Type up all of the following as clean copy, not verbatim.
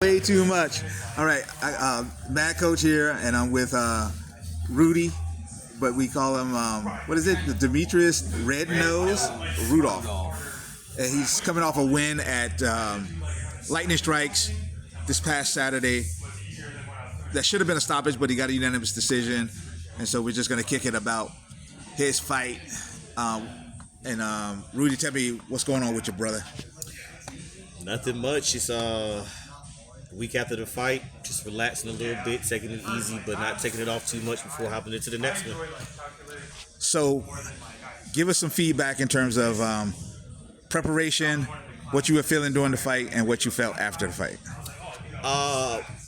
Way too much. All right, Mad Coach here, and I'm with Rudy, but we call him what is it? The Demetrius Red Nose Rudolph, and he's coming off a win at Lightning Strikes this past Saturday. That should have been a stoppage, but he got a unanimous decision, and so we're just gonna kick it about his fight. Rudy, tell me what's going on with your brother. Nothing much. It's week after the fight, just relaxing a little bit, taking it easy, but not taking it off too much before hopping into the next one. So, give us some feedback in terms of preparation, what you were feeling during the fight, and what you felt after the fight.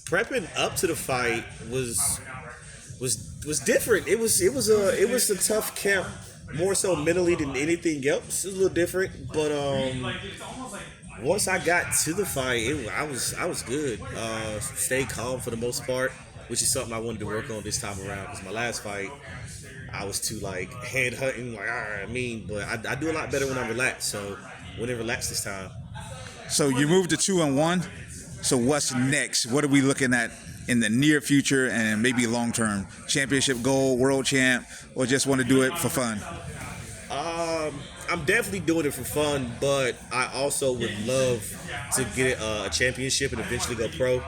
Prepping up to the fight was different. It was a tough camp, more so mentally than anything else. It was a little different, but once I got to the fight, I was good. Stayed calm for the most part, which is something I wanted to work on this time around. Because my last fight, I was too head hunting, but I do a lot better when I'm relaxed. So I went in relaxed this time. So you moved to 2-1. So what's next? What are we looking at in the near future and maybe long term? Championship goal, world champ, or just want to do it for fun? I'm definitely doing it for fun, but I also would love to get a championship and eventually go pro.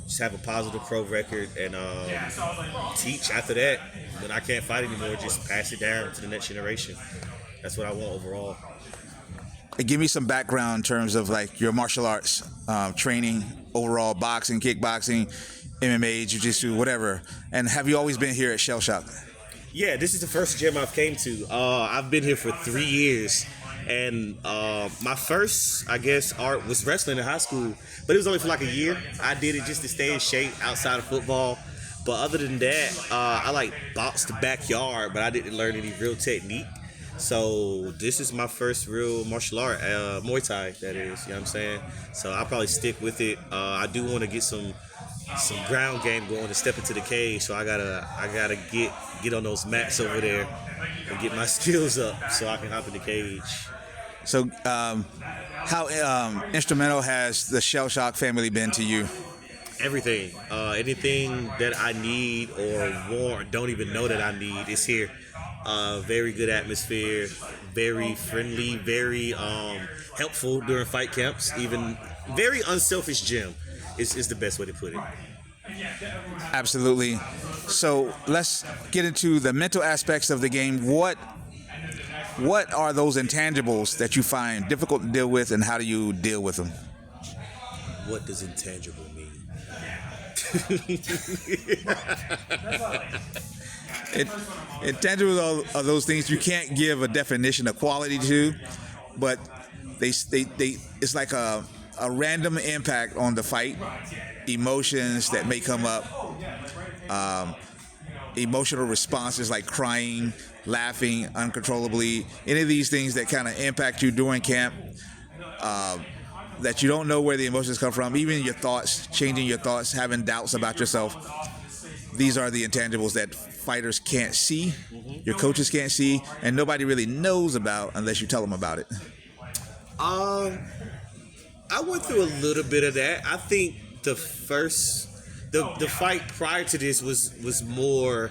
Just have a positive pro record and teach after that. When I can't fight anymore, just pass it down to the next generation. That's what I want overall. Give me some background in terms of your martial arts training, overall boxing, kickboxing, MMA, Jiu Jitsu, whatever. And have you always been here at Schell? Yeah, this is the first gym I've came to. I've been here for 3 years, and my first, art was wrestling in high school, but it was only for a year. I did it just to stay in shape outside of football, but other than that, I boxed the backyard, but I didn't learn any real technique. So this is my first real martial art, Muay Thai, that is, you know what I'm saying? So I'll probably stick with it. I do want to get some ground game going to step into the cage, so I gotta get on those mats over there and get my skills up so I can hop in the cage. So how instrumental has the Shell Shock family been to you? Everything. Anything that I need or want or don't even know that I need is here. Very good atmosphere, very friendly, very helpful during fight camps, even very unselfish gym is the best way to put it. Absolutely. So let's get into the mental aspects of the game. What are those intangibles that you find difficult to deal with, and how do you deal with them? What does intangible mean? Intangibles are those things you can't give a definition of quality to, but they it's like a random impact on the fight, emotions that may come up, emotional responses like crying, laughing uncontrollably, any of these things that kind of impact you during camp, that you don't know where the emotions come from, even your thoughts, changing your thoughts, having doubts about yourself. These are the intangibles that fighters can't see, your coaches can't see, and nobody really knows about unless you tell them about it. I went through a little bit of that. I think the fight prior to this was more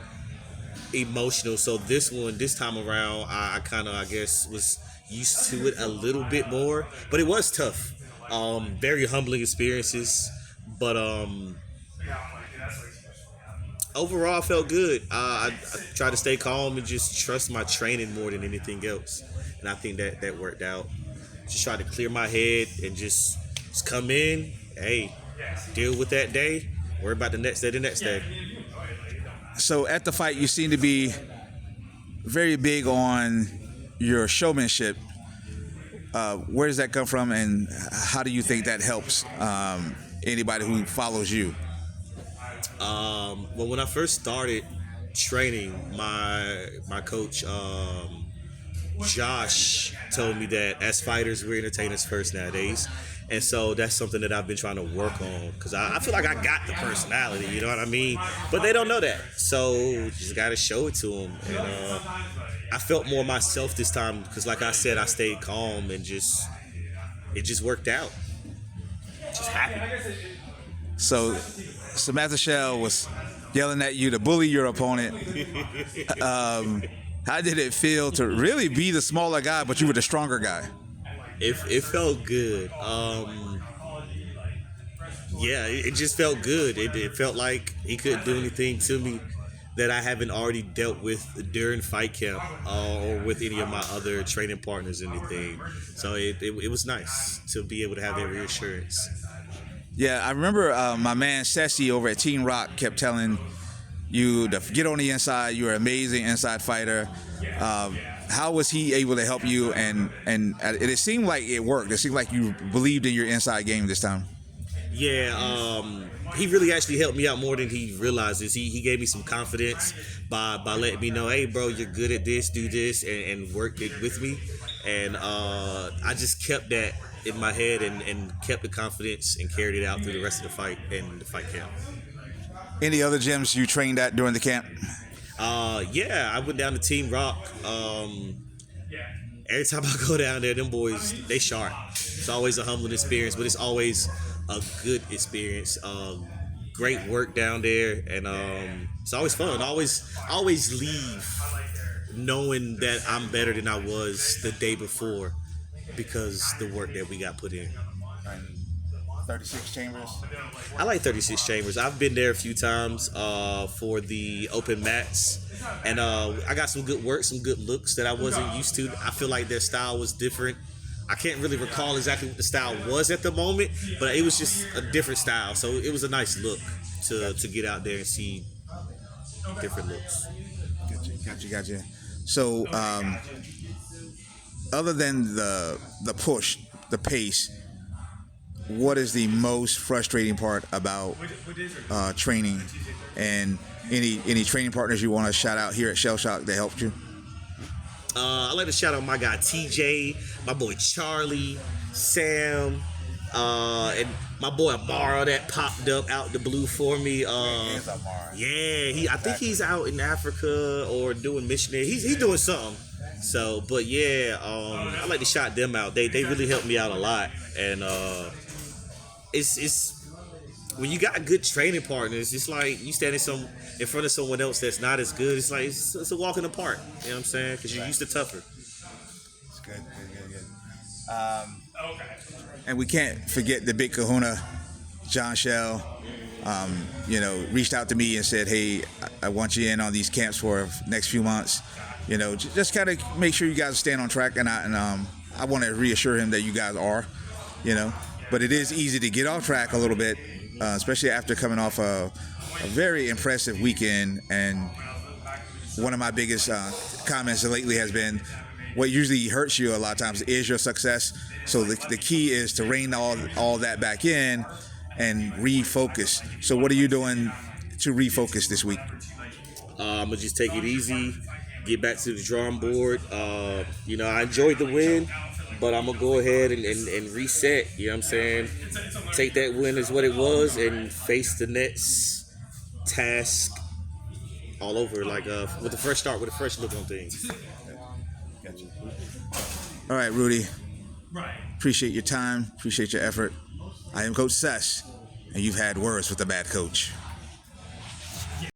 emotional. So this time around, I kind of, was used to it a little bit more. But it was tough. Very humbling experiences. But overall, I felt good. I tried to stay calm and just trust my training more than anything else. And I think that worked out. Just try to clear my head and just come in, deal with that day, worry about the next day. So at the fight, you seem to be very big on your showmanship. Where does that come from, and how do you think that helps anybody who follows you? Well, when I first started training, my coach, Josh, told me that as fighters, we're entertainers first nowadays. And so that's something that I've been trying to work on, because I feel like I got the personality, you know what I mean? But they don't know that. So just got to show it to them. And I felt more myself this time because, like I said, I stayed calm and it just worked out. It just happened. So Samantha Schell was yelling at you to bully your opponent. How did it feel to really be the smaller guy, but you were the stronger guy? It felt good. Yeah, it just felt good. It felt like he couldn't do anything to me that I haven't already dealt with during fight camp or with any of my other training partners or anything. So it was nice to be able to have that reassurance. Yeah, I remember my man Sessi over at Team Rock kept telling you to get on the inside. You're an amazing inside fighter. How was he able to help you? And it seemed like it worked. It seemed like you believed in your inside game this time. Yeah, he really actually helped me out more than he realizes. He gave me some confidence by letting me know, hey, bro, you're good at this, do this, and worked it with me. And I just kept that in my head and kept the confidence and carried it out through the rest of the fight and the fight camp. Any other gyms you trained at during the camp? Yeah, I went down to Team Rock. Every time I go down there, them boys, they sharp. It's always a humbling experience, but it's always a good experience. Great work down there, and it's always fun. I always leave knowing that I'm better than I was the day before because the work that we got put in. 36 chambers. I like 36 chambers. I've been there a few times for the open mats, and I got some good work, some good looks that I wasn't used to. I feel like their style was different. I can't really recall exactly what the style was at the moment, but it was just a different style. So it was a nice look to get out there and see different looks. Gotcha. So other than the push, the pace, what is the most frustrating part about training? And any training partners you want to shout out here at Shell Shock that helped you? I'd like to shout out my guy TJ, my boy Charlie, Sam, and my boy Amara that popped up out the blue for me. Yeah, I think he's out in Africa or doing missionary. He's doing something. So, but yeah, I like to shout them out. They really helped me out a lot, and it's when you got good training partners, it's like you standing in front of someone else that's not as good. It's like it's a walk in the park. You know what I'm saying? Because you're used to tougher. It's good. And we can't forget the big kahuna, John Schell. Reached out to me and said, hey, I want you in on these camps for next few months. Just kind of make sure you guys stand on track. And I want to reassure him that you guys are, But it is easy to get off track a little bit, especially after coming off a very impressive weekend. And one of my biggest comments lately has been, what usually hurts you a lot of times is your success. So the key is to rein all that back in and refocus. So what are you doing to refocus this week? I'm going to just take it easy, get back to the drawing board. I enjoyed the win, but I'm going to go ahead and reset, you know what I'm saying? Take that win as what it was and face the next task all over, with a fresh start, with a fresh look on things. Gotcha. All right, Rudy. Appreciate your time, appreciate your effort. I am Coach Sess, and you've had words with the bad coach.